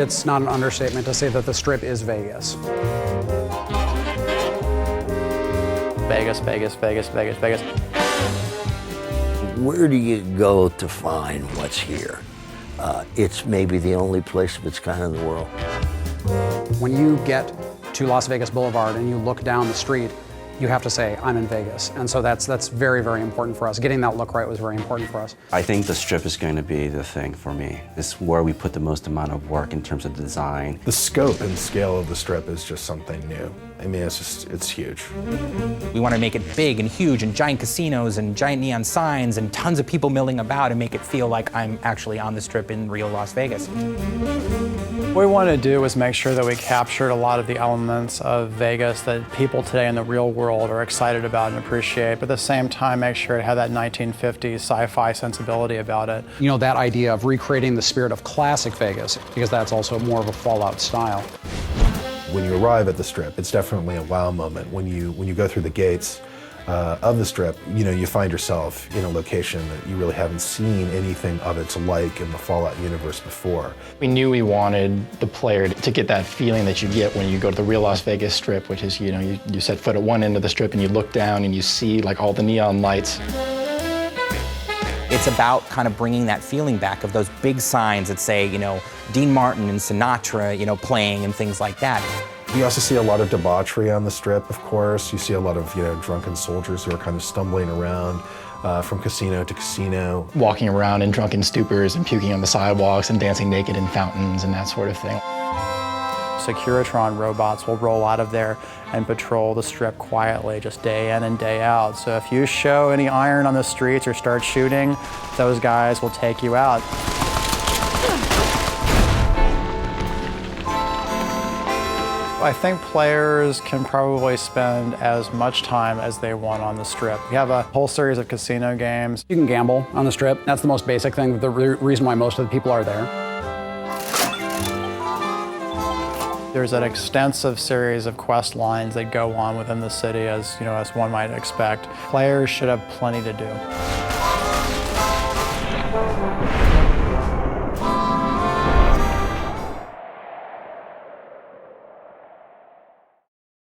It's not an understatement to say that the Strip is Vegas. Vegas, Vegas, Vegas, Vegas, Vegas. Where do you go to find what's here? It's maybe the only place of its kind in the world. When you get to Las Vegas Boulevard and you look down the street, you have to say, I'm in Vegas. And so that's very, very important for us. Getting that look right was very important for us. I think the Strip is going to be the thing for me. It's where we put the most amount of work in terms of design. The scope and scale of the Strip is just something new. I mean, it's huge. We want to make it big and huge and giant casinos and giant neon signs and tons of people milling about and make it feel like I'm actually on the Strip in real Las Vegas. What we wanted to do was make sure that we captured a lot of the elements of Vegas that people today in the real world are excited about and appreciate, but at the same time make sure it had that 1950s sci-fi sensibility about it. You know, that idea of recreating the spirit of classic Vegas, because that's also more of a Fallout style. When you arrive at the Strip, it's definitely a wow moment. When you go through the gates of the Strip, you know, you find yourself in a location that you really haven't seen anything of its like in the Fallout universe before. We knew we wanted the player to get that feeling that you get when you go to the real Las Vegas Strip, which is, you know, you set foot at one end of the Strip and you look down and you see like all the neon lights. It's about kind of bringing that feeling back of those big signs that say, you know, Dean Martin and Sinatra, you know, playing and things like that. You also see a lot of debauchery on the Strip, of course. You see a lot of, you know, drunken soldiers who are kind of stumbling around from casino to casino. Walking around in drunken stupors and puking on the sidewalks and dancing naked in fountains and that sort of thing. Securitron robots will roll out of there and patrol the Strip quietly, just day in and day out. So if you show any iron on the streets or start shooting, those guys will take you out. I think players can probably spend as much time as they want on the Strip. We have a whole series of casino games. You can gamble on the Strip. That's the most basic thing, the reason why most of the people are there. There's an extensive series of quest lines that go on within the city, as you know, as one might expect. Players should have plenty to do.